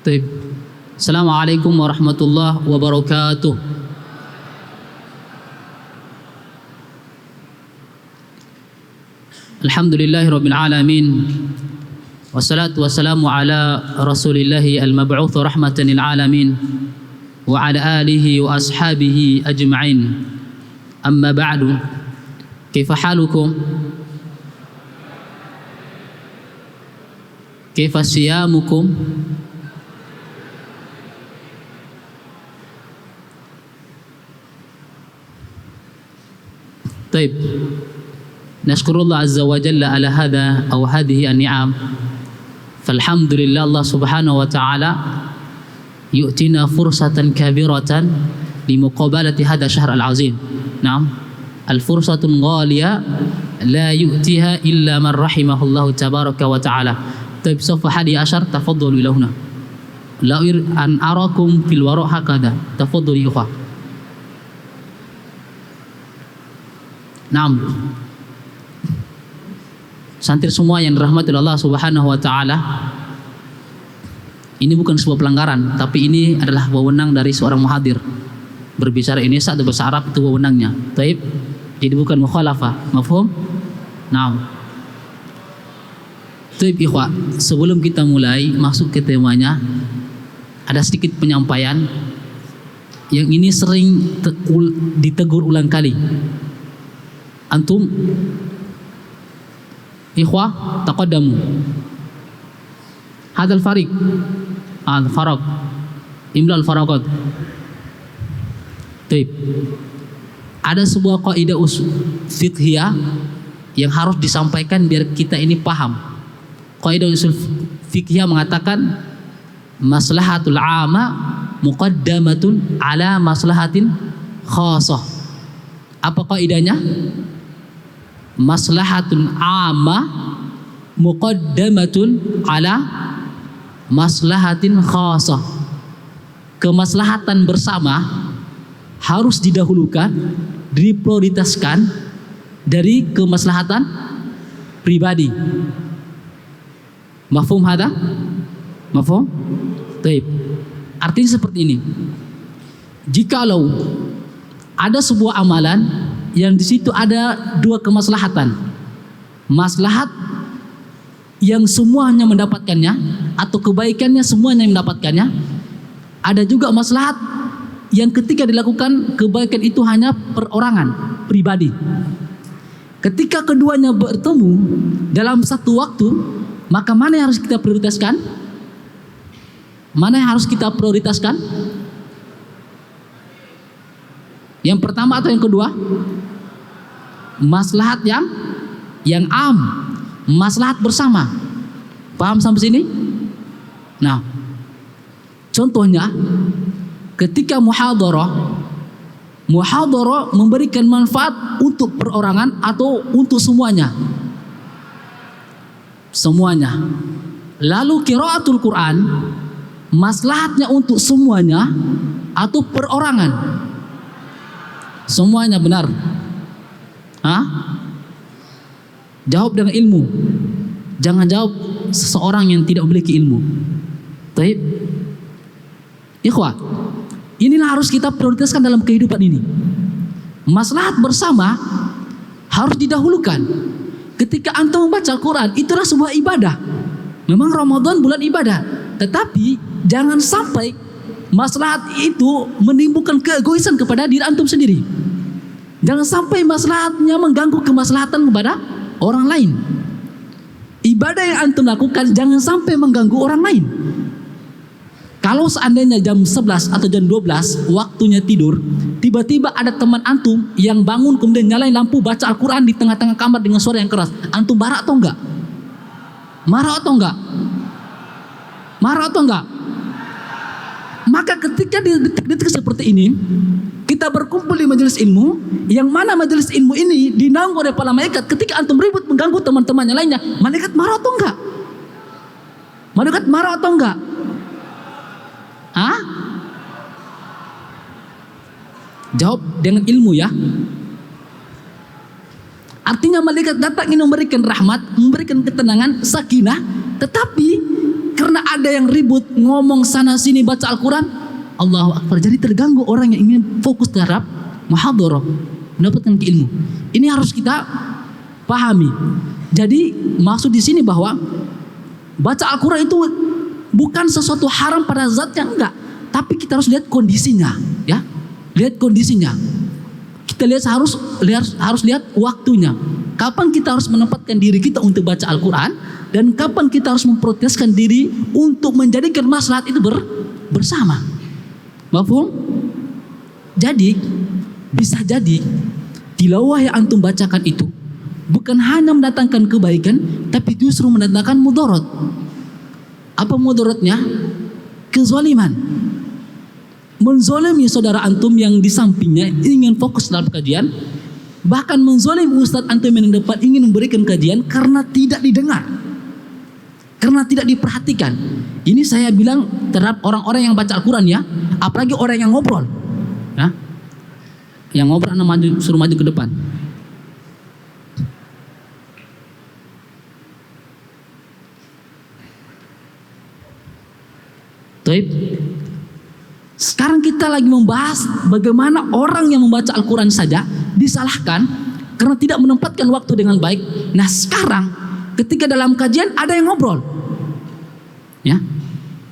Baik. Assalamualaikum warahmatullahi wabarakatuh. Alhamdulillahirabbil alamin. Wassalatu wassalamu ala Rasulillahi al-mab'uts rahmatan lil alamin wa ala alihi wa ashabihi ajma'in. Amma ba'du. Kaifa halukum? Kaifa siyamukum? Baik. Nashkurullah azza wa jalla ala hadha aw hadhihi an-ni'am. Falhamdulillah, Allah subhanahu wa ta'ala yu'tina fursatan kabiratan limuqabalati hadha syahr al-azim. Naam. Al-fursatun ghaliyah la yu'tiha illa man rahimahullahu tabaraka wa ta'ala. Taib sawfa hadi ashar, tafaddalu ila huna. La an arakum fil wara' hakadha. Tafaddalu ikhwah. Naam. Santri semua yang dirahmati Allah Subhanahu wa taala, ini bukan sebuah pelanggaran, tapi ini adalah wewenang dari seorang muhadir. Berbicara Indonesia atau bahasa Arab itu wewenangnya. Taib. Jadi bukan mukhalafah. Mafhum? Naam. Taib ikhwah, sebelum kita mulai masuk ke temanya, ada sedikit penyampaian yang ini sering ditegur ulang kali. Antum ikhwah taqaddamu. Hadzal fariq al-faraq imla al-faraqat. Baik. Ada sebuah kaidah usul fiqhiyah yang harus disampaikan biar kita ini paham. Kaidah usul fiqhiyah mengatakan maslahatul 'amma muqaddamatun ala maslahatin khassah. Apa kaidahnya? Maslahatun 'amma muqaddamatun ala maslahatin khassah. Kemaslahatan bersama harus didahulukan, diprioritaskan dari kemaslahatan pribadi. Mafhum hada? Mafhum? Baik. Artinya seperti ini. Jikalau ada sebuah amalan yang di situ ada dua kemaslahatan. Maslahat yang semuanya mendapatkannya atau kebaikannya semuanya yang mendapatkannya. Ada juga maslahat yang ketika dilakukan kebaikan itu hanya perorangan, pribadi. Ketika keduanya bertemu dalam satu waktu, maka mana yang harus kita prioritaskan? Mana yang harus kita prioritaskan? Yang pertama atau yang kedua? Maslahat yang am, maslahat bersama. Paham sampai sini? Nah, contohnya ketika muhadharah memberikan manfaat untuk perorangan atau untuk semuanya. Semuanya. Lalu qiraatul Quran, maslahatnya untuk semuanya atau perorangan? Semuanya, benar. Hah? Jawab dengan ilmu. Jangan jawab seseorang yang tidak memiliki ilmu. Baik. Ikhwah, inilah harus kita prioritaskan dalam kehidupan ini. Maslahat bersama harus didahulukan. Ketika antum membaca Al-Quran, itulah sebuah ibadah. Memang Ramadan bulan ibadah, tetapi jangan sampai maslahat itu menimbulkan keegoisan kepada diri antum sendiri. Jangan sampai maslahatnya mengganggu kemaslahatan kepada orang lain. Ibadah yang antum lakukan jangan sampai mengganggu orang lain. Kalau seandainya jam 11 atau jam 12 waktunya tidur, tiba-tiba ada teman antum yang bangun kemudian nyalain lampu baca Al-Quran di tengah-tengah kamar dengan suara yang keras, antum marah atau enggak? Marah atau enggak? Marah atau enggak? Maka ketika di detik-detik seperti ini kita berkumpul di majelis ilmu, yang mana majelis ilmu ini dinaungi oleh para malaikat, ketika antum ribut mengganggu teman-temannya lainnya, malaikat marah atau enggak? Malaikat marah atau enggak? Hah? Jawab dengan ilmu ya. Artinya malaikat datang ingin memberikan rahmat, memberikan ketenangan, sakinah, tetapi karena ada yang ribut, ngomong sana sini baca Al-Quran, Allahu Akbar. Jadi terganggu orang yang ingin fokus terhadap muhadharah, mendapatkan ilmu. Ini harus kita pahami. Jadi maksud di sini bahwa baca Al-Quran itu bukan sesuatu haram pada zatnya, enggak. Tapi kita harus lihat kondisinya, ya. Lihat kondisinya. Kita harus lihat waktunya. Kapan kita harus menempatkan diri kita untuk baca Al-Quran, dan kapan kita harus memproteskan diri untuk menjadikan maslahat itu bersama. Mafhum? Jadi bisa jadi tilawah yang antum bacakan itu bukan hanya mendatangkan kebaikan, tapi justru mendatangkan mudarat. Apa mudaratnya? Kezaliman. Menzalimi saudara antum yang di sampingnya ingin fokus dalam kajian, bahkan menzalimi ustadz antum yang di depan ingin memberikan kajian karena tidak didengar, karena tidak diperhatikan. Ini saya bilang terhadap orang-orang yang baca Al-Quran, ya, apalagi orang yang ngobrol, ya. Yang ngobrol suruh maju ke depan. Taib. Sekarang kita lagi membahas bagaimana orang yang membaca Al-Quran saja disalahkan karena tidak menempatkan waktu dengan baik. Nah sekarang ketika dalam kajian ada yang ngobrol, ya,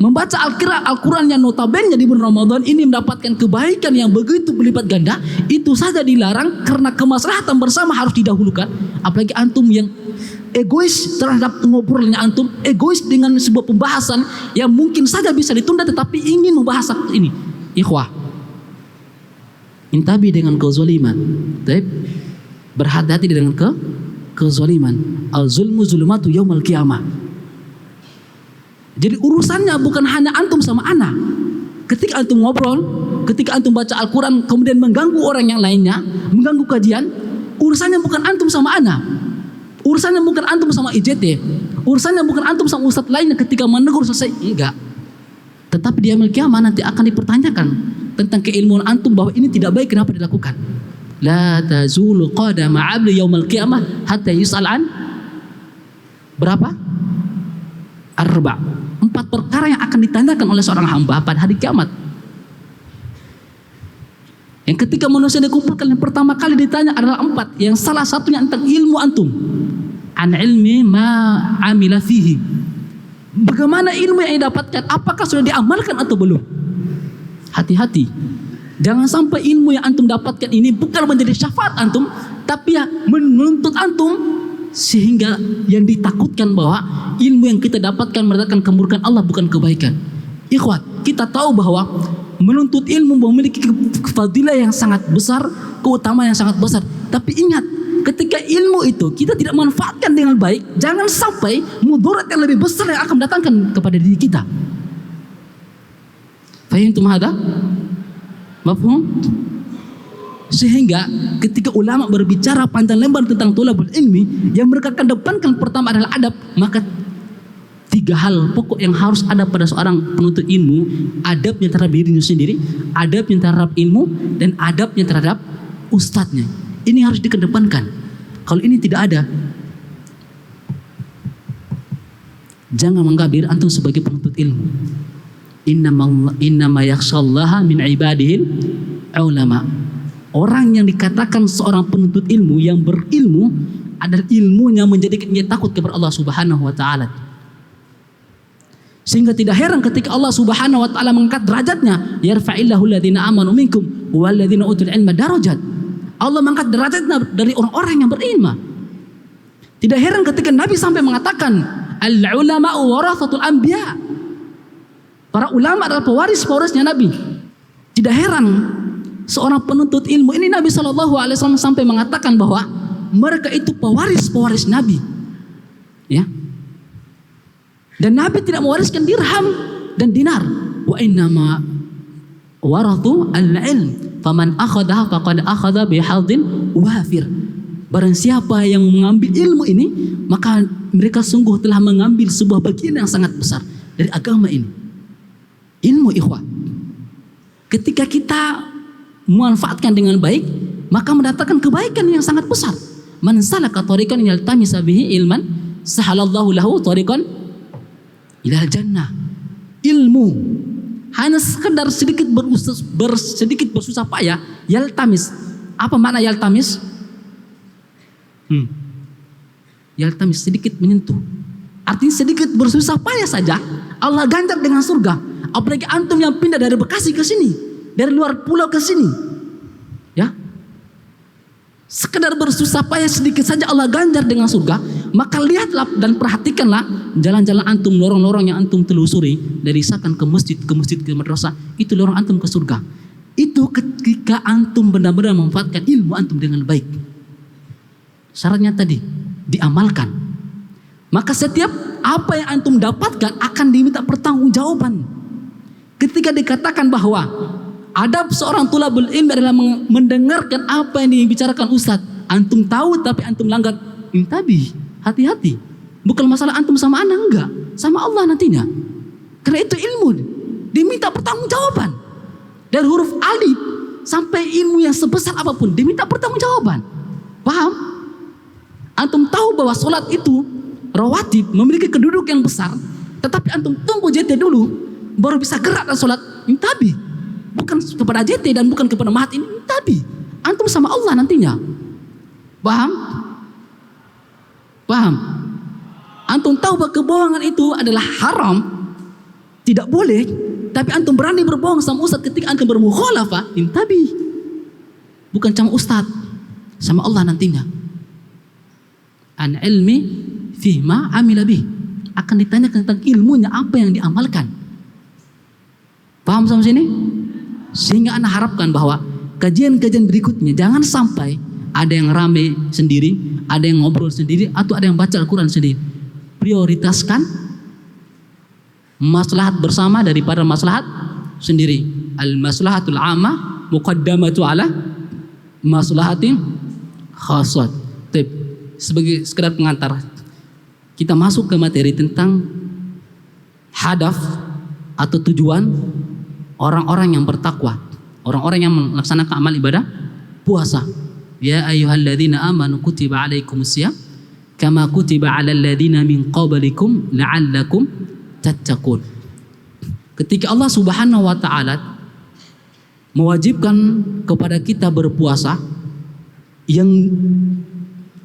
membaca Al-Quran yang notabene di bulan Ramadan ini mendapatkan kebaikan yang begitu berlipat ganda, itu saja dilarang karena kemaslahatan bersama harus didahulukan. Apalagi antum yang egois terhadap ngobrolnya antum, egois dengan sebuah pembahasan yang mungkin saja bisa ditunda tetapi ingin membahas ini. Ikhwah, intabi dengan kezaliman. Berhati-hati dengan kezaliman. Al-zulmu zulmatu yaumal qiyamah. Jadi urusannya bukan hanya antum sama ana. Ketika antum ngobrol, ketika antum baca Al-Quran kemudian mengganggu orang yang lainnya, mengganggu kajian, urusannya bukan antum sama ana. Urusannya bukan antum sama IJT, urusannya bukan antum sama ustadz lainnya ketika menegur selesai, enggak. Tetapi di yaumil qiyamah nanti akan dipertanyakan tentang keilmuan antum bahwa ini tidak baik, kenapa dilakukan. La tazulu qadama 'abdi yaumil qiyamah hatta yus'al an berapa? 4 perkara yang akan ditanyakan oleh seorang hamba pada hari kiamat. Yang ketika manusia dikumpulkan yang pertama kali ditanya adalah 4. Yang salah satunya tentang ilmu antum. An ilmi ma amila fihi. Bagaimana ilmu yang didapatkan? Apakah sudah diamalkan atau belum? Hati-hati. Jangan sampai ilmu yang antum dapatkan ini bukan menjadi syafaat antum, tapi ya menuntut antum sehingga yang ditakutkan bahwa ilmu yang kita dapatkan mendatangkan kemurkaan Allah, bukan kebaikan. Ikhwat, kita tahu bahwa menuntut ilmu memiliki kefadilah yang sangat besar, keutamaan yang sangat besar. Tapi ingat, ketika ilmu itu kita tidak manfaatkan dengan baik, jangan sampai mudarat yang lebih besar yang akan mendatangkan kepada diri kita. Fahimtum hada? Mafhum? Sehingga ketika ulama berbicara panjang lebar tentang thalabul ilmi, yang mereka kedepankan pertama adalah adab, maka 3 hal pokok yang harus ada pada seorang penuntut ilmu: adabnya terhadap dirinya sendiri, adabnya terhadap ilmu, dan adabnya terhadap ustadznya. Ini harus dikedepankan. Kalau ini tidak ada, jangan menganggap diri antum sebagai penuntut ilmu. Innama yakhshallaha min ibadihil ulama. Orang yang dikatakan seorang penuntut ilmu yang berilmu adalah ilmunya menjadikan dia takut kepada Allah Subhanahu wa taala. Sehingga tidak heran ketika Allah Subhanahu wa taala mengangkat derajatnya, yarfa'illahu alladziina aamanu minkum walladziina utul ilma darajat. Allah mengangkat derajatnya dari orang-orang yang berilmu. Tidak heran ketika Nabi sampai mengatakan al-ulama'u warathatul anbiya. Para ulama adalah pewaris-pewarisnya Nabi. Tidak heran seorang penuntut ilmu ini, Nabi SAW sampai mengatakan bahwa mereka itu pewaris-pewaris Nabi. Ya. Dan Nabi tidak mewariskan dirham dan dinar. Wa innama warathu al-ilm. Faman akhadaha faqad akhadha bihadin wafir. Barang siapa yang mengambil ilmu ini, maka mereka sungguh telah mengambil sebuah bagian yang sangat besar dari agama ini. Ilmu, ikhwah. Ketika kita memanfaatkan dengan baik, maka mendatangkan kebaikan yang sangat besar. Man salaka tariqan yaltamisa bihi ilman, sahalallahu lahu tariqan ilal jannah. Ilmu hanya sekedar sedikit sedikit bersusah payah, yaltamis. Apa makna yaltamis? Yaltamis, sedikit menyentuh. Artinya sedikit bersusah payah saja Allah ganjar dengan surga. Apalagi antum yang pindah dari Bekasi ke sini, dari luar pulau ke sini, ya, sekedar bersusah payah sedikit saja Allah ganjar dengan surga. Maka lihatlah dan perhatikanlah jalan-jalan antum, lorong-lorong yang antum telusuri dari Sakan ke masjid ke madrasah, itu lorong antum ke surga. Itu ketika antum benar-benar memanfaatkan ilmu antum dengan baik. Syaratnya tadi diamalkan. Maka setiap apa yang antum dapatkan akan diminta pertanggungjawaban. Ketika dikatakan bahwa adab seorang tulabul ilmi adalah mendengarkan apa yang dibicarakan ustadz, antum tahu tapi antum langgar, intabi, hati-hati. Bukan masalah antum sama anak, enggak, sama Allah nantinya. Karena itu ilmu diminta pertanggungjawaban. Dari huruf alif sampai ilmu yang sebesar apapun diminta pertanggungjawaban. Paham? Antum tahu bahwa sholat itu rawatib memiliki kedudukan yang besar, tetapi antum tunggu JT dulu baru bisa gerak dan sholat, intabi. Bukan kepada JT dan bukan kepada mahat ini, intabi. Antum sama Allah nantinya. Paham? Paham? Antum tahu bahwa kebohongan itu adalah haram, tidak boleh, tapi antum berani berbohong sama ustaz ketika antum bermukhalafah, intabi. Bukan sama ustaz, sama Allah nantinya. An ilmi fihma amila bih, akan ditanyakan tentang ilmunya apa yang diamalkan. Paham sampai sini? Sehingga ana harapkan bahwa kajian-kajian berikutnya jangan sampai ada yang rame sendiri, ada yang ngobrol sendiri, atau ada yang baca Al-Quran sendiri. Prioritaskan maslahat bersama daripada maslahat sendiri. Al-maslahatul amma muqaddamatu ala maslahatin khasat. Sebagai sekedar pengantar, kita masuk ke materi tentang hadaf atau tujuan orang-orang yang bertakwa, orang-orang yang melaksanakan amal ibadah puasa. Ya ayyuhalladzina amanu kutiba alaikumusiyam kama kutiba alal ladzina min qablikum la'allakum tattaqun. Ketika Allah Subhanahu wa taala mewajibkan kepada kita berpuasa, yang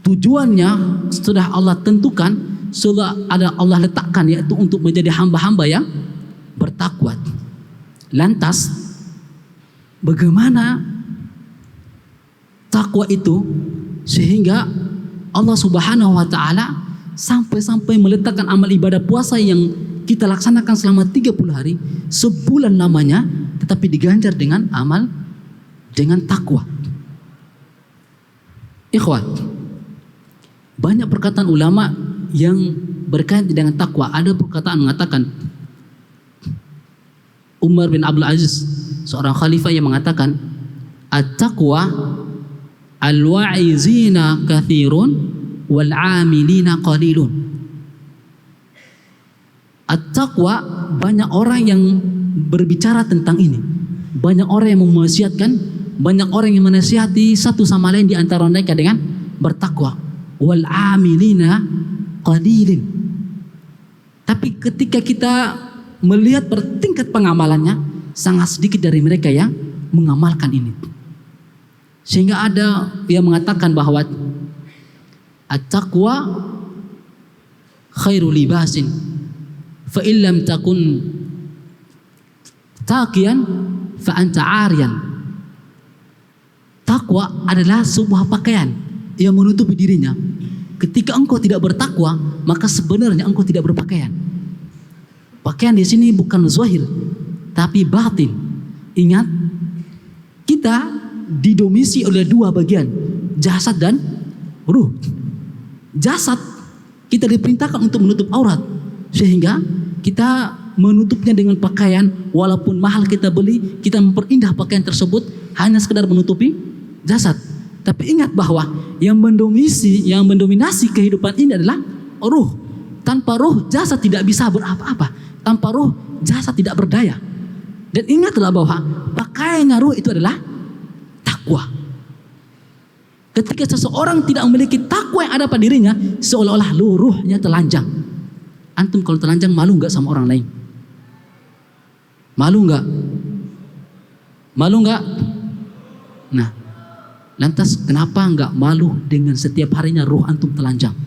tujuannya sudah Allah tentukan, sudah ada Allah letakkan, yaitu untuk menjadi hamba-hamba yang bertakwa. Lantas bagaimana takwa itu sehingga Allah Subhanahu wa taala sampai meletakkan amal ibadah puasa yang kita laksanakan selama 30 hari, sebulan namanya, tetapi diganjar dengan amal dengan takwa. Ikhwan, banyak perkataan ulama yang berkaitan dengan takwa. Ada perkataan mengatakan, Umar bin Abdul Aziz, seorang khalifah, yang mengatakan, at-taqwa al-wa'izina kathirun wal-amilina qalilun. At-taqwa, banyak orang yang berbicara tentang ini, banyak orang yang mewasiatkan, banyak orang yang menasihati satu sama lain di antara mereka dengan bertakwa. Wal amilina qalilin. Tapi ketika kita melihat bertingkat pengamalannya, sangat sedikit dari mereka yang mengamalkan ini. Sehingga ada yang mengatakan bahwa at-taqwa khairu libasin fa illam takun taqiyan fa anta ariyan. Takwa adalah sebuah pakaian yang menutupi dirinya. Ketika engkau tidak bertakwa, maka sebenarnya engkau tidak berpakaian. Pakaian di sini bukan zahir, tapi batin. Ingat, kita didomisi oleh dua bagian, jasad dan ruh. Jasad kita diperintahkan untuk menutup aurat, sehingga kita menutupnya dengan pakaian. Walaupun mahal kita beli, kita memperindah pakaian tersebut hanya sekedar menutupi jasad. Tapi ingat bahwa yang mendominasi kehidupan ini adalah ruh. Tanpa ruh, jasad tidak bisa berapa-apa. Tanpa ruh, jasad tidak berdaya. Dan ingatlah bahwa pakaiannya ruh itu adalah takwa. Ketika seseorang tidak memiliki takwa yang ada pada dirinya, seolah-olah ruhnya telanjang. Antum kalau telanjang malu nggak sama orang lain? Malu nggak? Malu nggak? Nah, lantas kenapa nggak malu dengan setiap harinya ruh antum telanjang?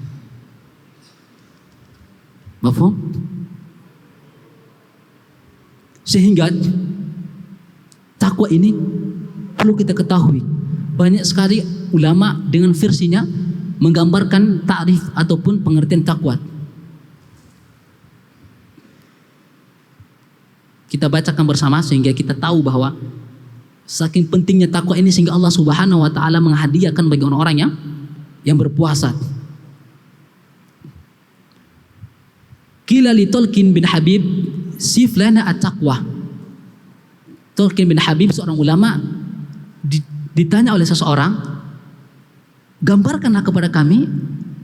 Mafhum? Sehingga takwa ini perlu kita ketahui. Banyak sekali ulama dengan versinya menggambarkan takrif ataupun pengertian takwa. Kita bacakan bersama sehingga kita tahu bahwa saking pentingnya takwa ini sehingga Allah Subhanahu wa taala menghadiahkan bagi orang-orang yang berpuasa. Qila li Tolkien bin Habib sif lana at-taqwa. Tolkien bin Habib seorang ulama ditanya oleh seseorang, gambarkanlah kepada kami,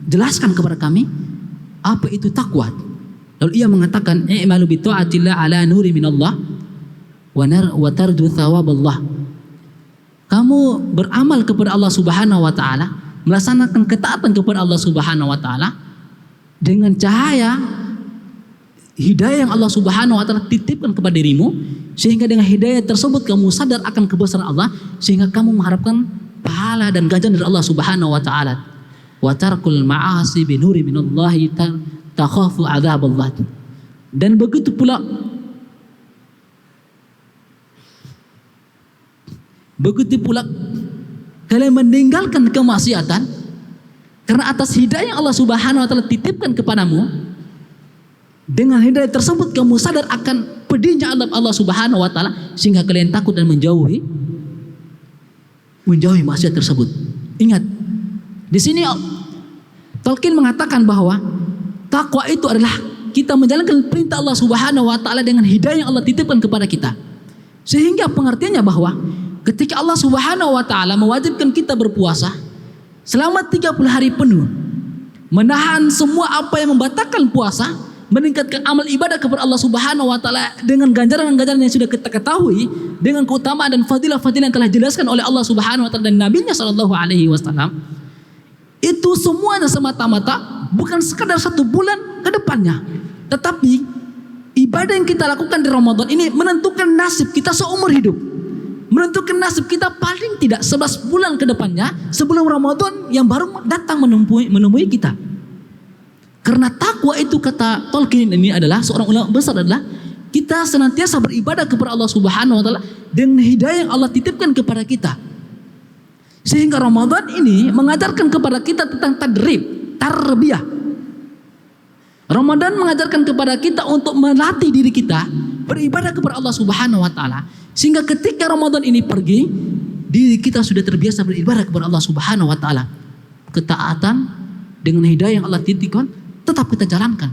jelaskan kepada kami apa itu takwa. Lalu ia mengatakan, i'malu bi ta'atillah ala nuri minallah wa tarju thawaballah. Kamu beramal kepada Allah Subhanahu wa taala, melaksanakan ketaatan kepada Allah Subhanahu wa taala dengan cahaya hidayah yang Allah Subhanahu wa taala titipkan kepada dirimu, sehingga dengan hidayah tersebut kamu sadar akan kebesaran Allah, sehingga kamu mengharapkan pahala dan ganjaran dari Allah Subhanahu wa taala. Wa tarkul ma'asi bi nuri minallahi takhafu adzaballah. Dan begitu pula kalian meninggalkan kemaksiatan karena atas hidayah yang Allah Subhanahu wa taala titipkan kepadamu. Dengan hidayah tersebut kamu sadar akan pedihnya Allah Subhanahu wa taala, sehingga kalian takut dan menjauhi maksiat tersebut. Ingat, di sini Tolkien mengatakan bahwa takwa itu adalah kita menjalankan perintah Allah Subhanahu wa taala dengan hidayah yang Allah titipkan kepada kita. Sehingga pengertiannya bahwa ketika Allah Subhanahu wa taala mewajibkan kita berpuasa selama 30 hari penuh, menahan semua apa yang membatalkan puasa, meningkatkan amal ibadah kepada Allah Subhanahu wa taala dengan ganjaran-ganjaran yang sudah kita ketahui, dengan keutamaan dan fadilah-fadilah yang telah dijelaskan oleh Allah Subhanahu wa taala dan Nabi-Nya sallallahu alaihi wasallam. Itu semuanya semata-mata bukan sekadar 1 bulan ke depannya, tetapi ibadah yang kita lakukan di Ramadan ini menentukan nasib kita seumur hidup. Menentukan nasib kita paling tidak 11 bulan ke depannya sebelum Ramadan yang baru datang menemui kita. Karena takwa itu, kata Tolkien ini adalah seorang ulama besar, adalah kita senantiasa beribadah kepada Allah Subhanahu wa taala dengan hidayah yang Allah titipkan kepada kita. Sehingga Ramadan ini mengajarkan kepada kita tentang tarbiyah. Ramadan mengajarkan kepada kita untuk melatih diri kita beribadah kepada Allah Subhanahu wa taala, sehingga ketika Ramadan ini pergi, diri kita sudah terbiasa beribadah kepada Allah Subhanahu wa taala. Ketaatan dengan hidayah yang Allah titipkan tetap kita jalankan.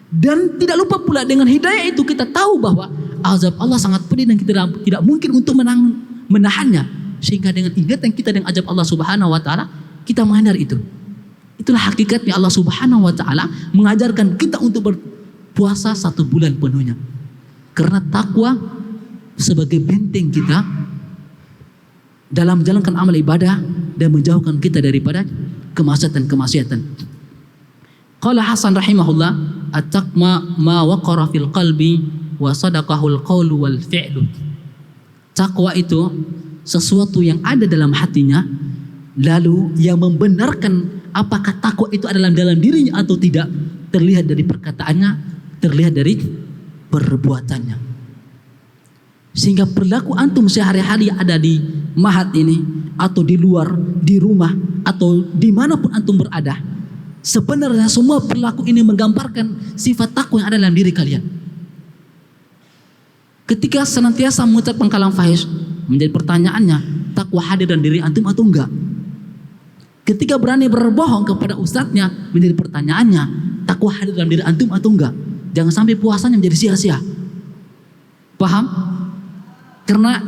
Dan tidak lupa pula dengan hidayah itu kita tahu bahwa azab Allah sangat pedih dan kita tidak mungkin untuk menahannya. Sehingga dengan ingatan kita dengan azab Allah Subhanahu wa taala, kita menghindari itu. Itulah hakikatnya Allah Subhanahu wa taala mengajarkan kita untuk berpuasa 1 bulan penuhnya. Karena takwa sebagai benteng kita dalam menjalankan amal ibadah dan menjauhkan kita daripada kemaksiatan. Qala Hasan rahimahullah, at-taqwa ma waqara fil qalbi wa sadaqahul qawlu wal fi'lu. Takwa itu sesuatu yang ada dalam hatinya, lalu yang membenarkan apakah takwa itu adalah dalam dirinya atau tidak, terlihat dari perkataannya, terlihat dari perbuatannya. Sehingga perilaku antum sehari-hari ada di mahat ini, atau di luar, di rumah, atau dimanapun antum berada, sebenarnya semua perilaku ini menggambarkan sifat takwa yang ada dalam diri kalian. Ketika senantiasa mengucapkan kalam fahish, menjadi pertanyaannya, takwa hadir dalam diri antum atau enggak? Ketika berani berbohong kepada ustadznya, menjadi pertanyaannya, takwa hadir dalam diri antum atau enggak? Jangan sampai puasanya menjadi sia-sia. Paham? Karena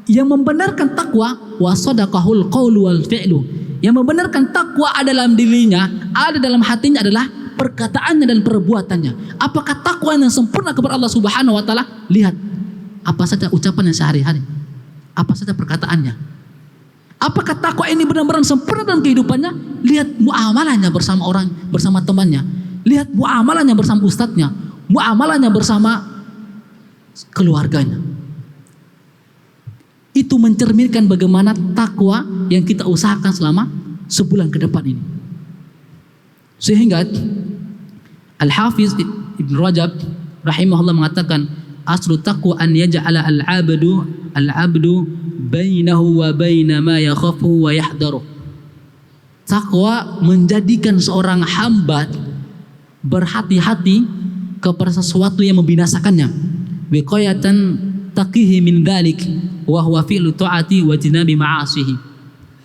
yang membenarkan takwa wasadaqahul qaulu wal fi'lu, yang membenarkan takwa ada dalam dirinya, ada dalam hatinya adalah perkataannya dan perbuatannya. Apakah takwa yang sempurna kepada Allah Subhanahu wa taala? Lihat apa saja ucapannya sehari-hari, apa saja perkataannya. Apakah takwa ini benar-benar sempurna dalam kehidupannya? Lihat muamalahnya bersama orang, bersama temannya. Lihat muamalahnya bersama ustadznya, muamalahnya bersama keluarganya. Itu mencerminkan bagaimana takwa yang kita usahakan selama sebulan ke depan ini. Sehingga Al-Hafiz Ibn Rajab rahimahullah mengatakan, aslu taqwa an yaj'ala al-'abdu bainahu wa baina ma yakhafu wa yahdharu. Takwa menjadikan seorang hamba berhati-hati kepada sesuatu yang membinasakannya. Wiqayatan taqihi min dzalik wa huwa fi'lu ta'ati wa jinabi ma'asihi.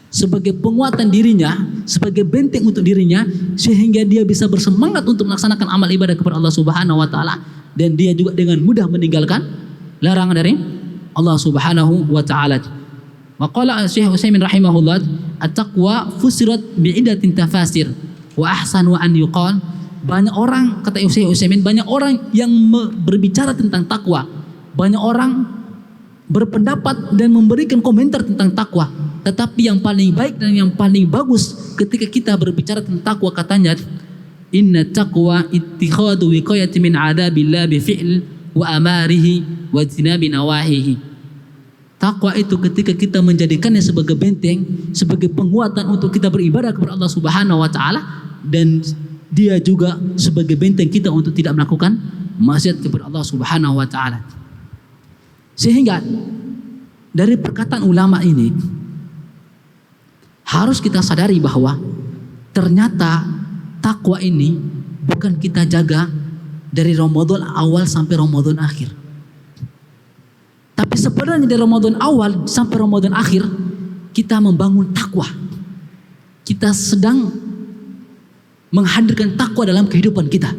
Sebagai penguatan dirinya, sebagai benteng untuk dirinya, sehingga dia bisa bersemangat untuk melaksanakan amal ibadah kepada Allah Subhanahu wa taala, dan dia juga dengan mudah meninggalkan larangan dari Allah Subhanahu wa taala. Maqala Syekh Utsaimin rahimahullah, at-taqwa fusirat bi'idatin tafasir wa ahsanu an yuqal. Banyak orang, kata Syekh Utsaimin, banyak orang yang berbicara tentang takwa, banyak orang berpendapat dan memberikan komentar tentang takwa. Tetapi yang paling baik dan yang paling bagus ketika kita berbicara tentang takwa, katanya, inna taqwa ittikhadu wiqayati min adabillah bi fi'l wa amarihi wa jinabi nawahihi. Takwa itu ketika kita menjadikannya sebagai benteng, sebagai penguatan untuk kita beribadah kepada Allah Subhanahu wa taala, dan dia juga sebagai benteng kita untuk tidak melakukan maksiat kepada Allah Subhanahu wa taala. Sehingga dari perkataan ulama ini harus kita sadari bahwa ternyata takwa ini bukan kita jaga dari Ramadan awal sampai Ramadan akhir. Tapi sebenarnya dari Ramadan awal sampai Ramadan akhir kita membangun takwa. Kita sedang menghadirkan takwa dalam kehidupan kita.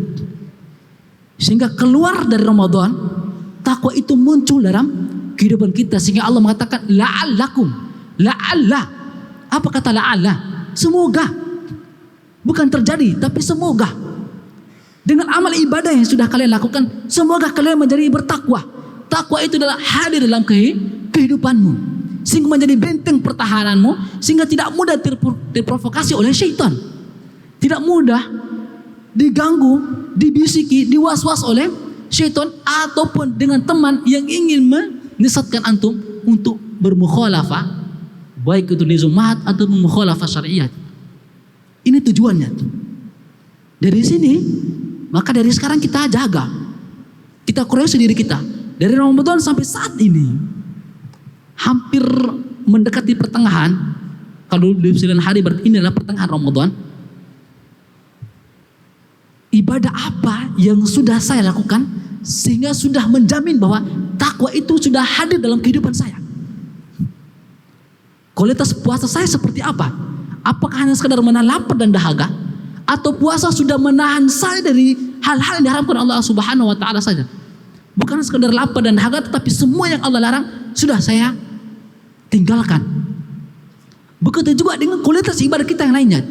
Sehingga keluar dari Ramadan, takwa itu muncul dalam kehidupan kita. Sehingga Allah mengatakan la'allakum, la'alla. Apa kata la'alla? Semoga. Bukan terjadi, tapi semoga. Dengan amal ibadah yang sudah kalian lakukan, semoga kalian menjadi bertakwa. Takwa itu adalah hadir dalam kehidupanmu, sehingga menjadi benteng pertahananmu, sehingga tidak mudah terprovokasi oleh syaitan, tidak mudah diganggu, dibisiki, diwaswas oleh syaitan, ataupun dengan teman yang ingin menyesatkan antum untuk bermukhalafah, baik itu nizumat atau mukhalafah syariat. Ini tujuannya. Dari sini, maka dari sekarang kita jaga, kita koreksi diri kita. Dari Ramadan sampai saat ini, hampir mendekati pertengahan. Kalau 29 hari berarti ini adalah pertengahan Ramadan. Ibadah apa yang sudah saya lakukan sehingga sudah menjamin bahwa takwa itu sudah hadir dalam kehidupan saya? Kualitas puasa saya seperti apa? Apakah hanya sekadar menahan lapar dan dahaga, atau puasa sudah menahan saya dari hal-hal yang diharamkan Allah Subhanahu wa taala saja? Bukan sekadar lapar dan dahaga, tetapi semua yang Allah larang sudah saya tinggalkan. Begitu juga dengan kualitas ibadah kita yang lainnya.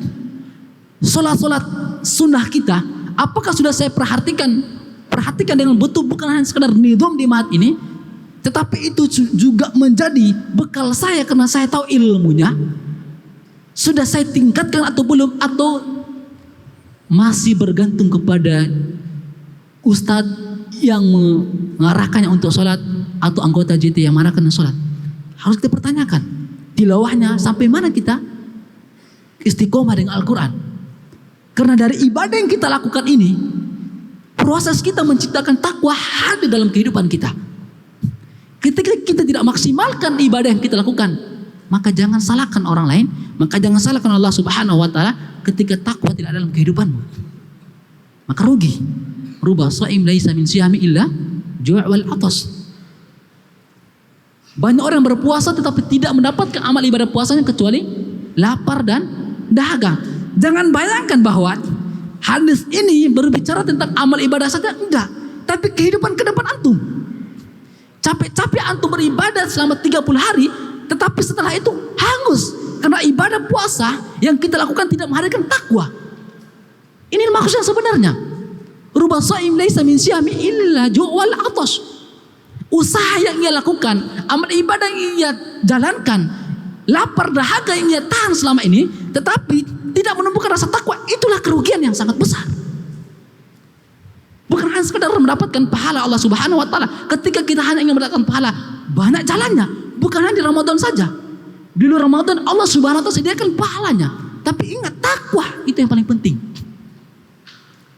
Solat-solat sunnah kita, apakah sudah saya perhatikan dengan betul, bukan hanya sekadar nidom di mahat ini, tetapi itu juga menjadi bekal saya karena saya tahu ilmunya. Sudah saya tingkatkan atau belum, atau masih bergantung kepada ustadz yang mengarahkannya untuk sholat, atau anggota JT yang mengarahkan sholat? Harus kita pertanyakan tilawahnya sampai mana kita istiqomah dengan Al-Quran. Karena dari ibadah yang kita lakukan ini, proses kita menciptakan takwa hadir dalam kehidupan kita. Ketika kita tidak maksimalkan ibadah yang kita lakukan, maka jangan salahkan orang lain, maka jangan salahkan Allah Subhanahu wa taala ketika takwa tidak ada dalam kehidupanmu. Maka rugi. Ruba shaim laisa min siyami illa ju' wal atas. Banyak orang berpuasa tetapi tidak mendapatkan amal ibadah puasanya kecuali lapar dan dahaga. Jangan bayangkan bahwa hadis ini berbicara tentang amal ibadah saja, enggak, tapi kehidupan ke depan antum. Capek-capek antum beribadah selama 30 hari, tetapi setelah itu hangus karena ibadah puasa yang kita lakukan tidak menghadirkan takwa. Ini maksudnya sebenarnya. Ruba shaim laisa min siyami illa ju' wal atas. Usaha yang ia lakukan, amal ibadah yang ia jalankan, lapar dahaga yang ia tahan selama ini, tetapi tidak menemukan rasa takwa, itulah kerugian yang sangat besar. Bukan hanya sekedar mendapatkan pahala Allah Subhanahu wa taala. Ketika kita hanya ingin mendapatkan pahala, banyak jalannya. Bukan hanya di Ramadan saja. Di luar Ramadan Allah Subhanahu wa taala sediakan pahalanya. Tapi ingat, takwa itu yang paling penting.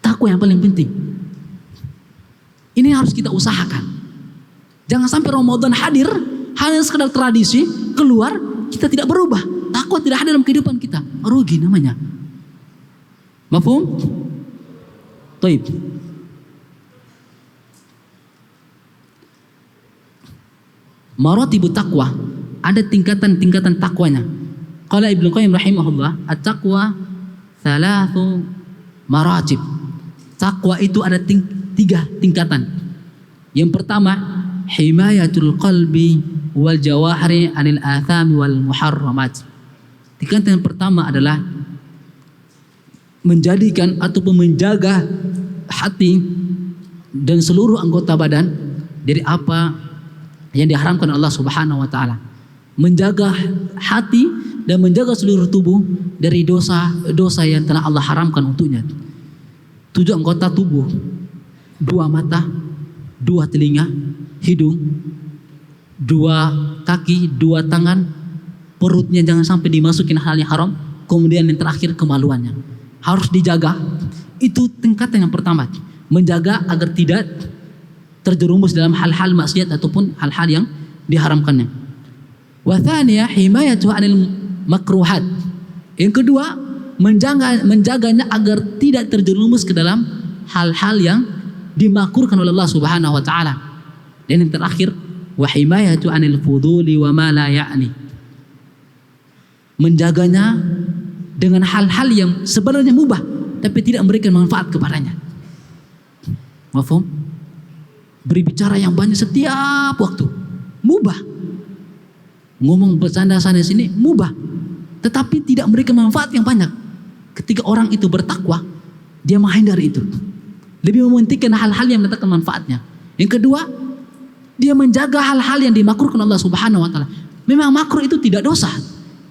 Takwa yang paling penting. Ini harus kita usahakan. Jangan sampai Ramadan hadir hanya sekedar tradisi, keluar, kita tidak berubah. Takwa tidak ada dalam kehidupan kita. Rugi namanya. Mafhum? Baik. Maratibut taqwa, ada tingkatan-tingkatan takwanya. Qala Ibnu Qayyim rahimahullah, at-taqwa thalathu maratib. Takwa itu ada tiga tingkatan. Yang pertama, himayatul qalbi wal jawahri anil athami wal muharramat. Tingkatan yang pertama adalah menjadikan ataupun menjaga hati dan seluruh anggota badan dari apa yang diharamkan Allah Subhanahu wa taala. Menjaga hati dan menjaga seluruh tubuh dari dosa-dosa yang telah Allah haramkan untuknya. 7 anggota tubuh, 2 mata, 2 telinga, hidung, 2 kaki, 2 tangan, perutnya jangan sampai dimasukin hal yang haram, kemudian yang terakhir kemaluannya. Harus dijaga. Itu tingkatan yang pertama. Menjaga agar tidak terjerumus dalam hal-hal maksiat ataupun hal-hal yang diharamkannya. Wa tsaniyah himayatu 'anil makruhat. Yang kedua, menjaganya agar tidak terjerumus ke dalam hal-hal yang dimakruhkan oleh Allah Subhanahu wa taala. Dan yang terakhir, wa himayatu 'anil fuduli wa ma la ya'ni. Menjaganya dengan hal-hal yang sebenarnya mubah tapi tidak memberikan manfaat kepadanya. Mafhum? Berbicara yang banyak setiap waktu mubah, ngomong bercanda sana sini mubah, tetapi tidak memberikan manfaat yang banyak. Ketika orang itu bertakwa, dia menghindari itu, lebih mementingkan hal-hal yang mendatangkan manfaatnya. Yang kedua, dia menjaga hal-hal yang dimakruhkan Allah Subhanahu wa taala. Memang makruh itu tidak dosa,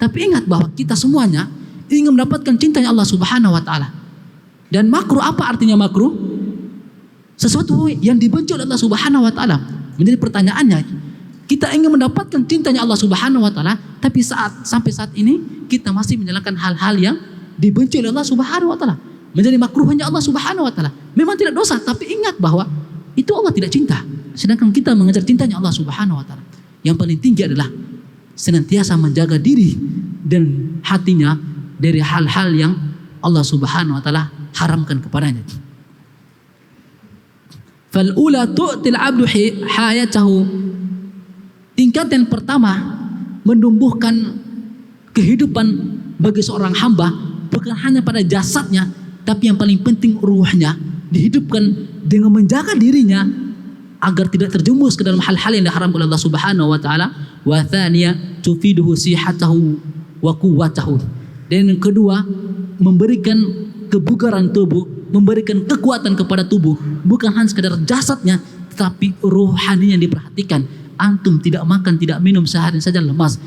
tapi ingat bahwa kita semuanya ingin mendapatkan cintanya Allah Subhanahu wa taala. Dan makruh, apa artinya makruh? Sesuatu yang dibenci oleh Allah Subhanahu wa taala. Menjadi pertanyaannya, kita ingin mendapatkan cintanya Allah Subhanahu wa taala, tapi sampai saat ini kita masih menjalankan hal-hal yang dibenci oleh Allah Subhanahu wa taala. Menjadi makruhnya Allah Subhanahu wa taala. Memang tidak dosa, tapi ingat bahwa itu Allah tidak cinta. Sedangkan kita mengejar cintanya Allah Subhanahu wa taala. Yang paling tinggi adalah senantiasa menjaga diri dan hatinya dari hal-hal yang Allah Subhanahu wa taala haramkan kepadanya. Fal-ula tu'til 'abdu hayatahu. Tingkatan pertama, menumbuhkan kehidupan bagi seorang hamba bukan hanya pada jasadnya, tapi yang paling penting ruhnya dihidupkan dengan menjaga dirinya agar tidak terjumus ke dalam hal-hal yang diharamkan oleh Allah Subhanahu wa taala. Wa thaniya tufiduhu sihatahu wa quwwatahu. Dan yang kedua, memberikan kebugaran tubuh, memberikan kekuatan kepada tubuh, bukan hanya sekedar jasadnya, tetapi rohaninya diperhatikan. Antum tidak makan, tidak minum sehari saja lemas,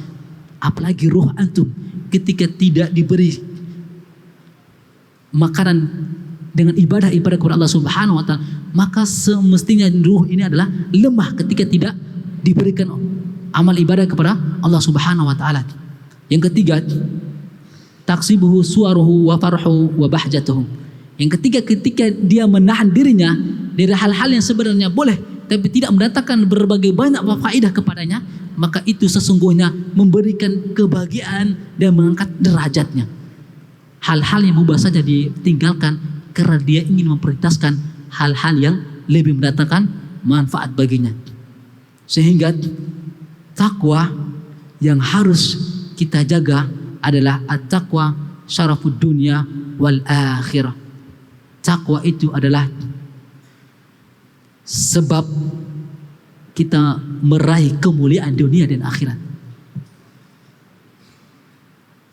apalagi ruh antum ketika tidak diberi makanan dengan ibadah-ibadah kepada Allah Subhanahu wa taala, maka semestinya ruh ini adalah lemah ketika tidak diberikan amal ibadah kepada Allah Subhanahu wa taala. Yang ketiga, taksibuhu suwaruhu wa farhu wa bahjatuhu. Yang ketiga, ketika dia menahan dirinya dari hal-hal yang sebenarnya boleh tapi tidak mendatangkan berbagai banyak faedah kepadanya, maka itu sesungguhnya memberikan kebahagiaan dan mengangkat derajatnya. Hal-hal yang mubah saja ditinggalkan karena dia ingin memprioritaskan hal-hal yang lebih mendatangkan manfaat baginya. Sehingga takwa yang harus kita jaga adalah at-taqwa syarafud dunya wal akhirah. Takwa itu adalah sebab kita meraih kemuliaan dunia dan akhirat.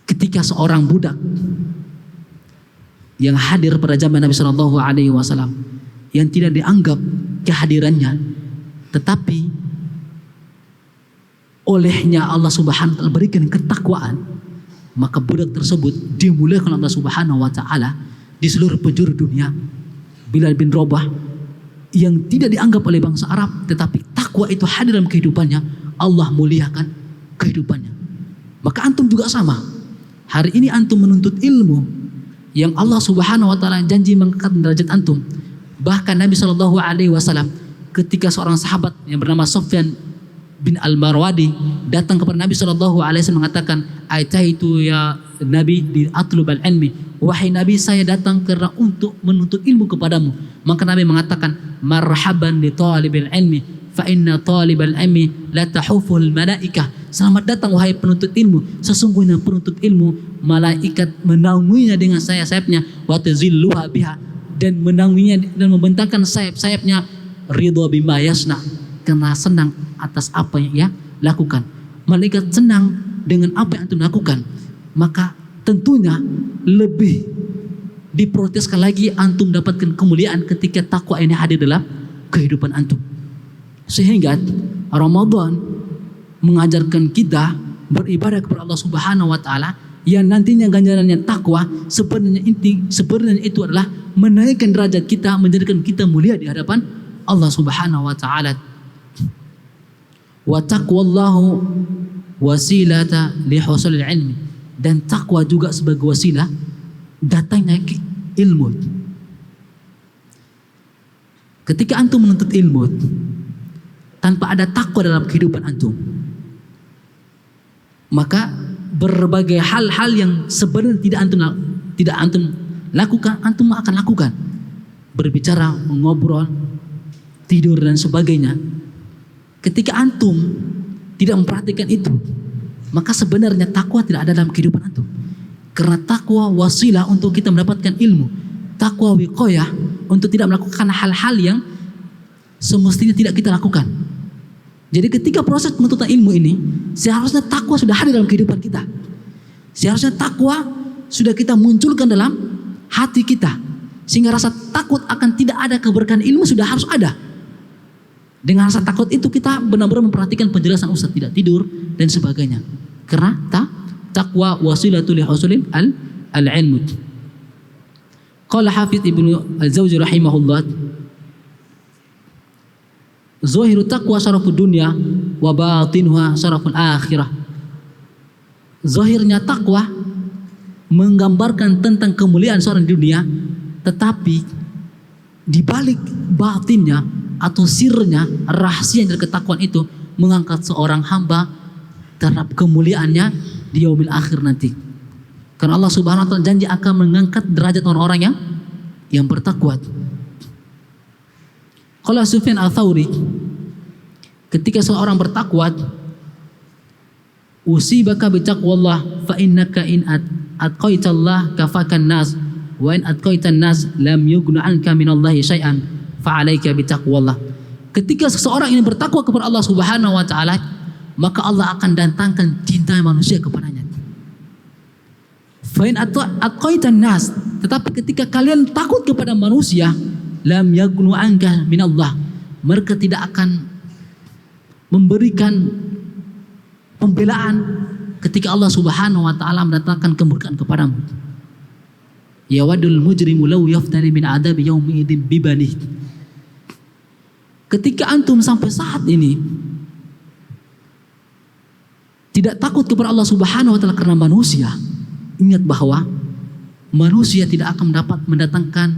Ketika seorang budak yang hadir pada zaman Nabi Shallallahu Alaihi Wasallam yang tidak dianggap kehadirannya, tetapi olehnya Allah Subhanahu Wa Taala berikan ketakwaan, maka budak tersebut dimuliakan Allah Subhanahu Wa Taala di seluruh penjuru dunia. Bilal bin Rabah yang tidak dianggap oleh bangsa Arab, tetapi takwa itu hadir dalam kehidupannya, Allah muliakan kehidupannya. Maka antum juga sama. Hari ini antum menuntut ilmu yang Allah Subhanahu wa taala janji mengangkat derajat antum. Bahkan Nabi Shallallahu alaihi wasallam ketika seorang sahabat yang bernama Sufyan bin Al-Marwadi datang kepada Nabi Shallallahu alaihi wasallam mengatakan, "Aitaitu ya Nabi di atlubal ilmi." Wahai Nabi, saya datang karena untuk menuntut ilmu kepadamu. Maka Nabi mengatakan, "Marhaban li talibil ilmi, fa inna talibal ilmi la tahuful malaikah." Selamat datang wahai penuntut ilmu, sesungguhnya penuntut ilmu malaikat menaunginya dengan sayap-sayapnya, wa tazilluha biha, dan menaunginya dan membentangkan sayap-sayapnya, ridha bima yasna, karena senang atas apa yang ia lakukan. Malaikat senang dengan apa yang antum lakukan, maka tentunya lebih diproteskan lagi antum dapatkan kemuliaan ketika takwa ini hadir dalam kehidupan antum. Sehingga Ramadan mengajarkan kita beribadah kepada Allah Subhanahu wa taala yang nantinya ganjarannya takwa. Sebenarnya itu adalah menaikkan derajat kita, menjadikan kita mulia di hadapan Allah Subhanahu wa taala. Wa taqwallahu wasilata li husulil ilmi, dan takwa juga sebagai wasilah datangnya ilmu. Ketika antum menuntut ilmu tanpa ada takwa dalam kehidupan antum, maka berbagai hal-hal yang sebenarnya tidak antum lakukan, antum akan lakukan. Berbicara, ngobrol, tidur dan sebagainya. Ketika antum tidak memperhatikan itu, maka sebenarnya takwa tidak ada dalam kehidupan antum. Karena takwa wasilah untuk kita mendapatkan ilmu. Takwa wiqayah untuk tidak melakukan hal-hal yang semestinya tidak kita lakukan. Jadi ketika proses penuntutan ilmu ini, seharusnya takwa sudah hadir dalam kehidupan kita. Seharusnya takwa sudah kita munculkan dalam hati kita, sehingga rasa takut akan tidak ada keberkahan ilmu sudah harus ada. Dengan rasa takut itu kita benar-benar memperhatikan penjelasan ustaz, tidak tidur dan sebagainya. Karena takwa wasilatul li husulil al-ilm. Qala Hafidz Ibnu Al-Jauzi rahimahullah, zahiru taqwa syarafud dunya wa batinuha syaraful akhirah. Zahirnya takwa menggambarkan tentang kemuliaan seorang di dunia, tetapi di balik batinnya atau sirnya, rahasia dari ketakwaan itu mengangkat seorang hamba terhadap kemuliaannya di yaumil akhir nanti. Karena Allah Subhanahu wa taala janji akan mengangkat derajat orang-orang yang bertakwa. Qala Sufyan Ats-Tsauri, ketika seorang bertakwa, usibaka bi taqwallah fa innaka in atqaitallah kafakan nas wa in atqaitan nas lam yughna anka minallahi syai'an fa alayka bi taqwallah. Ketika seseorang ini bertakwa kepada Allah Subhanahu wa taala, maka Allah akan datangkan cinta manusia kepadanya. Fa in atqaitan nas, tetapi ketika kalian takut kepada manusia, lam yaghnu anka minallah, mereka tidak akan memberikan pembelaan ketika Allah Subhanahu wa taala mendatangkan kemurkaan kepadamu. Ya wadul mujrimu law yaftari min adabi yaumi idzin bibani. Ketika antum sampai saat ini tidak takut kepada Allah Subhanahu wa taala karena manusia, ingat bahwa manusia tidak akan mendatangkan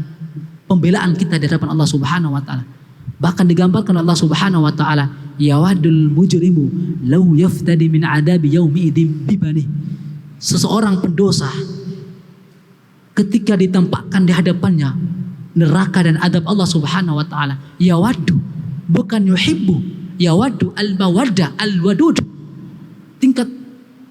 pembelaan kita di hadapan Allah Subhanahu wa taala. Bahkan digambarkan Allah Subhanahu wa taala, ya wadul mujrimu law yaftadi min adabi yaumi idzin bibani. Seseorang pendosa ketika ditampakkan di hadapannya neraka dan adab Allah Subhanahu wa taala, ya wadu, bukan yuhibbu, ya wadu, al-mawaddah, al-wadud, tingkat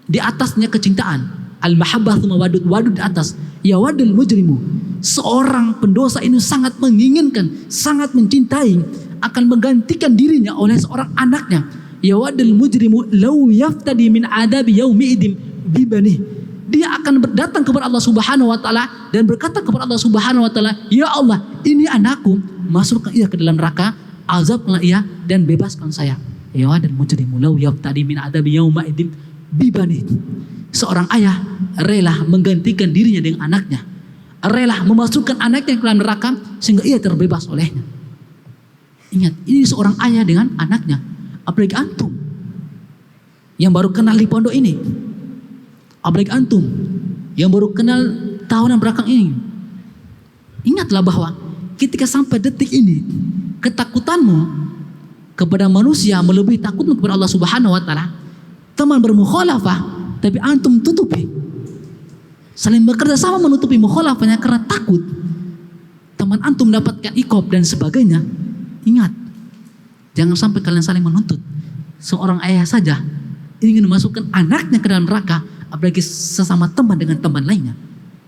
di atasnya kecintaan, al-mahabbah tsumma wadud, wadud di atas. Ya wadul mujrimu, seorang pendosa ini sangat menginginkan, sangat mencintai akan menggantikan dirinya oleh seorang anaknya. Ya wadul mujrimu law yaftadi min adabi yaumi idzin bibani. Dia akan datang kepada Allah Subhanahu wa taala dan berkata kepada Allah Subhanahu wa taala, ya Allah, ini anakku, masukkan ia ke dalam neraka, azabkanlah ia dan bebaskan saya. Ya wadul mujrimu law yaftadi min adabi yaumi idzin bibani. Seorang ayah rela menggantikan dirinya dengan anaknya, rela memasukkan anaknya ke dalam neraka sehingga ia terbebas olehnya. Ingat, ini seorang ayah dengan anaknya. Apalagi antum yang baru kenal di pondok ini. Apalagi antum yang baru kenal tahunan belakang ini. Ingatlah bahwa ketika sampai detik ini, ketakutanmu kepada manusia melebihi takutmu kepada Allah Subhanahu wa taala. Teman bermukhalafah, tapi antum tutupi. Saling bekerja sama menutupi mukhalafahnya karena takut teman antum mendapatkan iqab dan sebagainya. Ingat, jangan sampai kalian saling menuntut. Seorang ayah saja ingin memasukkan anaknya ke dalam neraka, apalagi sesama teman dengan teman lainnya.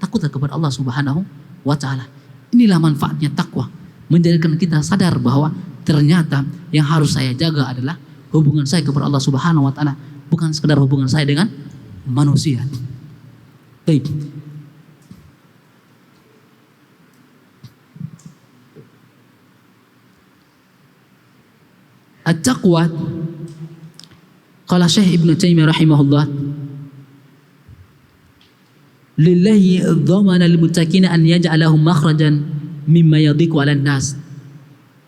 Takutlah kepada Allah Subhanahu wa taala. Inilah manfaatnya takwa, menjadikan kita sadar bahwa ternyata yang harus saya jaga adalah hubungan saya kepada Allah Subhanahu wa taala, bukan sekedar hubungan saya dengan manusia. Baik. At-taqwa, qala Syekh Ibnu Taimiyah rahimahullah, lillahi dhamana lil muttaqina an yaj'alahum makhrajan mimma yadhiqu 'alan nas.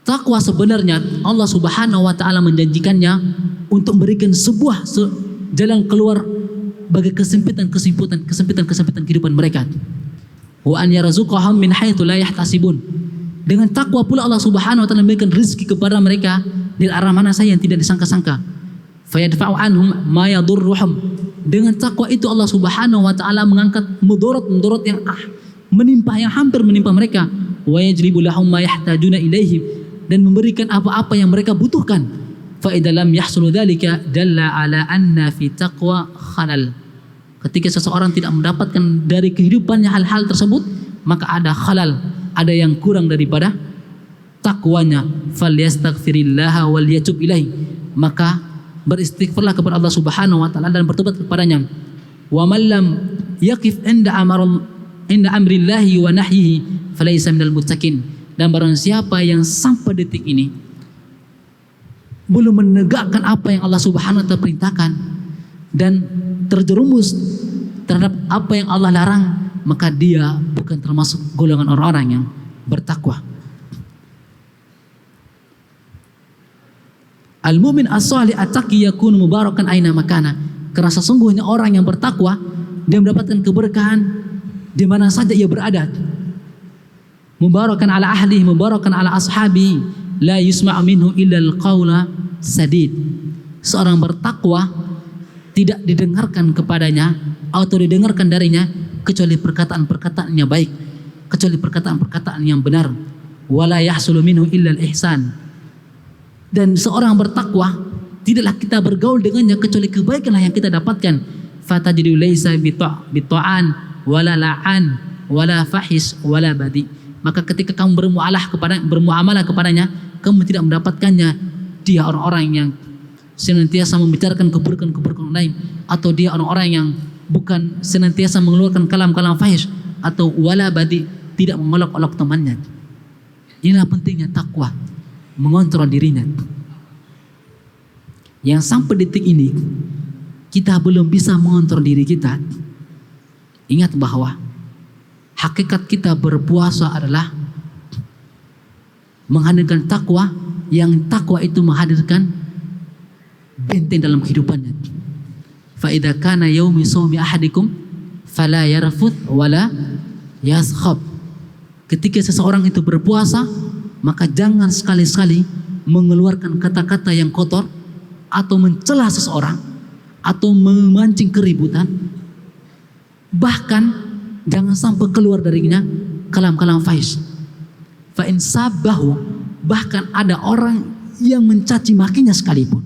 Takwa sebenarnya Allah Subhanahu wa taala menjanjikannya untuk memberikan sebuah jalan keluar bagi kesempitan kehidupan mereka. Wa an yarzuqahum min haitsu la yahtasibun. Dengan takwa pula Allah Subhanahu wa taala memberikan rezeki kepada mereka dari arah mana saja yang tidak disangka-sangka. Fayadfa'u anhum ma yadurruhum. Dengan takwa itu Allah Subhanahu wa taala mengangkat mudarat yang menimpa, yang hampir menimpa mereka. Wa yajlibu lahum ma yahtajuna ilaihi, dan memberikan apa-apa yang mereka butuhkan. Fa idza lam yahsul dzalika dalla ala anna fi taqwa khalal. Ketika seseorang tidak mendapatkan dari kehidupannya hal-hal tersebut, maka ada khalal, ada yang kurang daripada takwanya. Falyastaghfirillaha wal yatub ilaihi, maka beristighfarlah kepada Allah Subhanahu wa taala dan bertobat kepadanya. Wa man lam yaqif inda amrillahi wa nahyihi falaysa minal muttaqin. Dan barang siapa yang sampai detik ini belum menegakkan apa yang Allah Subhanahu wa taala perintahkan dan terjerumus terhadap apa yang Allah larang, maka dia bukan termasuk golongan orang-orang yang bertakwa. Al-mu'min as-salih at-taqi yakun mubarakan aina makana. Karena sesungguhnya orang yang bertakwa, dia mendapatkan keberkahan di mana saja ia berada. Mubarakan ala ahlihi, mubarakan ala ashabi, la yusma'u minhu illa al-qawla sadid. Seorang bertakwa tidak didengarkan kepadanya atau didengarkan darinya kecuali perkataan-perkataan yang baik, kecuali perkataan-perkataan yang benar. Wala yahsulu minhu illa al-ihsan. Dan seorang bertakwa tidaklah kita bergaul dengannya kecuali kebaikanlah yang kita dapatkan. Fatajidu laisa bita'an wala la'an wala fahis wala badi. Maka ketika kamu bermuamalah kepadanya, kamu tidak mendapatkannya dia orang-orang yang senantiasa membicarakan keburukan-keburukan lain, atau dia orang-orang yang bukan senantiasa mengeluarkan kalam-kalam fahish, atau wala badi, tidak mengolok-olok temannya. Inilah pentingnya takwa, mengontrol dirinya. Yang sampai detik ini kita belum bisa mengontrol diri kita. Ingat bahwa hakikat kita berpuasa adalah menghadirkan takwa, yang takwa itu menghadirkan benteng dalam kehidupannya. Fa idza kana yaumi shaumi ahadikum fala yarfuth wala yaskhab. Ketika seseorang itu berpuasa, maka jangan sekali-sekali mengeluarkan kata-kata yang kotor atau mencela seseorang atau memancing keributan. Bahkan jangan sampai keluar darinya kalam-kalam fahish. Fa in sabahu, bahkan ada orang yang mencaci makinya sekalipun,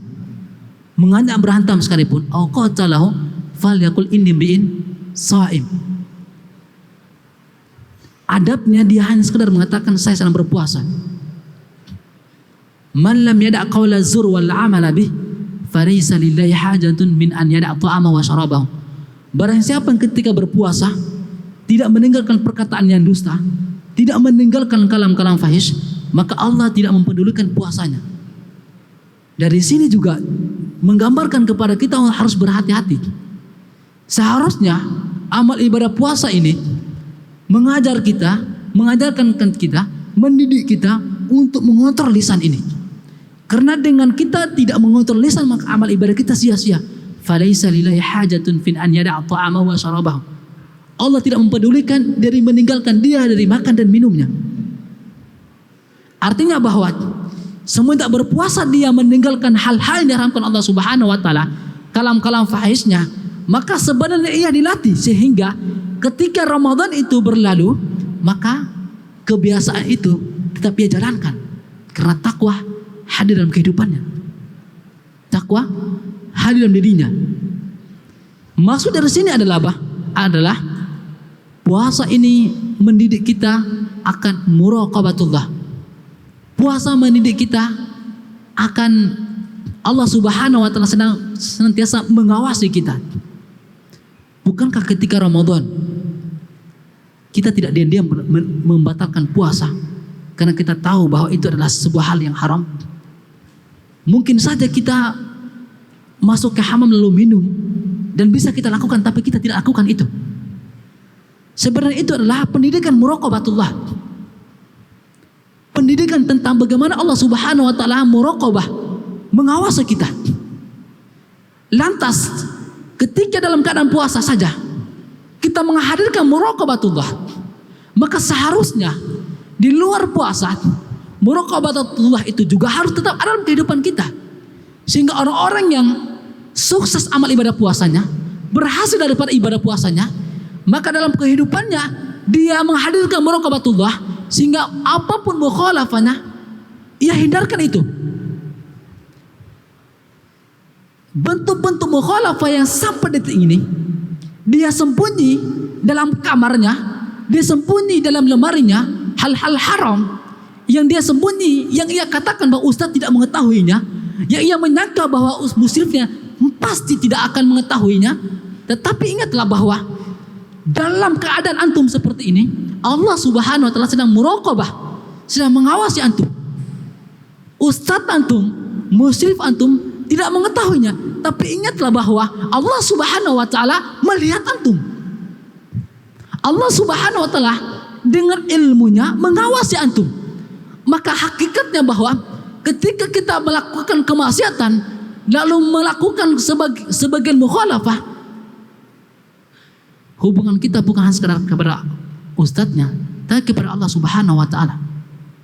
mengajak berantem sekalipun, au qatalahu falyaqul inni bi'in shaim. Adabnya dia hanya sekedar mengatakan saya sedang berpuasa. Man lam yada' qawla zur wal 'amala bih falaysa lillahi hajatun min an yada' ta'ama wa syarabahu. Barang siapa yang ketika berpuasa tidak meninggalkan perkataan yang dusta, tidak meninggalkan kalam-kalam fahish, maka Allah tidak mempedulikan puasanya. Dari sini juga menggambarkan kepada kita harus berhati-hati. Seharusnya amal ibadah puasa ini mengajarkan kita, mendidik kita untuk mengontrol lisan ini. Karena dengan kita tidak mengontrol lisan, maka amal ibadah kita sia-sia. Falaisa lillahi hajatun fin an yada'a ta'amahu wa syarabahu. Allah tidak mempedulikan dari meninggalkan dia dari makan dan minumnya. Artinya bahwa semenjak berpuasa dia meninggalkan hal-hal yang diharamkan Allah Subhanahu wa taala, kalam-kalam fahisnya, maka sebenarnya ia dilatih sehingga ketika Ramadan itu berlalu, maka kebiasaan itu tetap ia jalankan karena takwa hadir dalam kehidupannya. Takwa hadir dalam dirinya. Maksud dari sini adalah apa? Adalah puasa ini mendidik kita akan muraqabatullah. Puasa mendidik kita akan Allah Subhanahu wa taala senantiasa mengawasi kita. Bukankah ketika Ramadan kita tidak diam-diam membatalkan puasa karena kita tahu bahwa itu adalah sebuah hal yang haram? Mungkin saja kita masuk ke hamam lalu minum dan bisa kita lakukan, tapi kita tidak lakukan itu. Sebenarnya itu adalah pendidikan muraqabatullah. Pendidikan tentang bagaimana Allah Subhanahu wa taala muraqabah, mengawasi kita. Lantas ketika dalam keadaan puasa saja kita menghadirkan muraqabatullah, maka seharusnya di luar puasa muraqabatullah itu juga harus tetap ada dalam kehidupan kita. Sehingga orang-orang yang sukses amal ibadah puasanya, berhasil daripada ibadah puasanya, maka dalam kehidupannya dia menghadirkan muraqabatullah, sehingga apapun mukhalafahnya ia hindarkan itu. Bentuk-bentuk mukhalafah yang sampai detik ini dia sembunyi dalam kamarnya, dia sembunyi dalam lemarinya, hal-hal haram yang dia sembunyi, yang ia katakan bahwa ustaz tidak mengetahuinya, yang ia menyangka bahwa muslimnya pasti tidak akan mengetahuinya. Tetapi ingatlah bahwa dalam keadaan antum seperti ini, Allah Subhanahu wa taala sedang muraqabah, sedang mengawasi antum. Ustaz antum, muslim antum tidak mengetahuinya, tapi ingatlah bahwa Allah Subhanahu wa taala melihat antum. Allah Subhanahu wa taala dengan ilmunya mengawasi antum. Maka hakikatnya bahwa ketika kita melakukan kemaksiatan lalu melakukan sebagian mukhalafah, hubungan kita bukan hanya sekedar kepada ustadznya, tapi kepada Allah Subhanahu wa taala.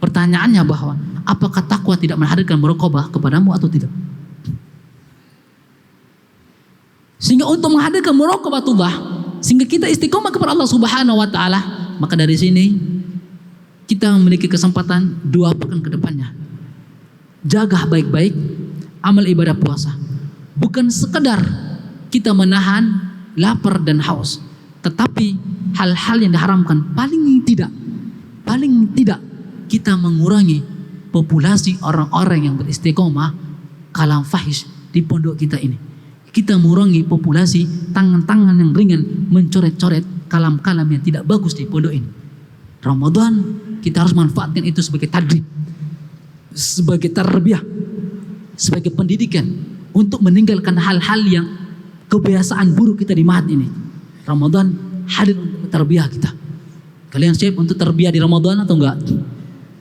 Pertanyaannya bahwa apakah takwa tidak menghadirkan muraqabah kepadamu atau tidak? Sehingga untuk menghadirkan muraqabatullah, sehingga kita istiqomah kepada Allah Subhanahu wa taala, maka dari sini kita memiliki kesempatan 2 pekan ke depannya. Jaga baik-baik amal ibadah puasa. Bukan sekedar kita menahan lapar dan haus, tetapi hal-hal yang diharamkan paling tidak kita mengurangi populasi orang-orang yang beristiqomah kalam fahish di pondok kita ini. Kita mengurangi populasi tangan-tangan yang ringan mencoret-coret kalam-kalam yang tidak bagus di pondok ini. Ramadan kita harus manfaatkan itu sebagai tadrib, sebagai tarbiyah, sebagai pendidikan untuk meninggalkan hal-hal yang kebiasaan buruk kita di mahat ini. Ramadan hadir untuk tarbiyah kita. Kalian siap untuk tarbiyah di Ramadan atau enggak?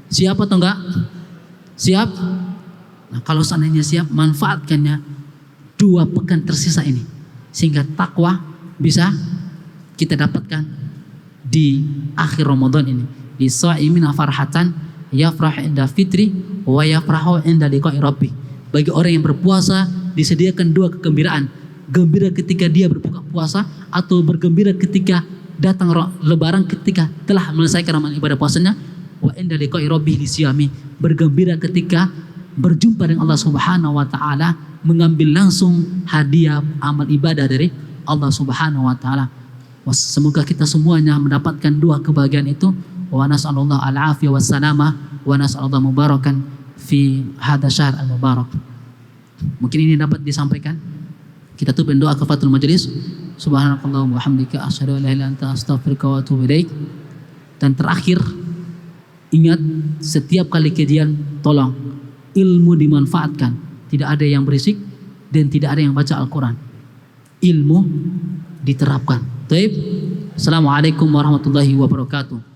Siap atau enggak? Siap? Nah, kalau seandainya siap, manfaatkannya 2 pekan tersisa ini, sehingga takwa bisa kita dapatkan di akhir Ramadan ini. Di shaimina farhatan yafrah inda fitri wa yafrahu inda liqa'i rabbih. Bagi orang yang berpuasa disediakan 2 kegembiraan. Gembira ketika dia berbuka puasa, atau bergembira ketika datang lebaran, ketika telah menyelesaikan amal ibadah puasanya. Wa inda liqa'i rabbih lisiyami, bergembira ketika berjumpa dengan Allah Subhanahu wa taala, mengambil langsung hadiah amal ibadah dari Allah Subhanahu wa taala. Semoga kita semuanya mendapatkan 2 kebahagiaan itu. Wa nas'alullah al-afiyah was salamah wa nas'alullah mubarakan fi hadha syahr al-mubarak. Mungkin ini dapat disampaikan. Kita tutup doa kafatul majelis. Subhanakallahumma wa hamdika asyhadu an la ilaha illa anta astaghfiruka wa atubu ilaik. Dan terakhir, ingat, setiap kali kajian tolong ilmu dimanfaatkan. Tidak ada yang berisik dan tidak ada yang baca Al-Quran. Ilmu diterapkan. Baik. Assalamualaikum warahmatullahi wabarakatuh.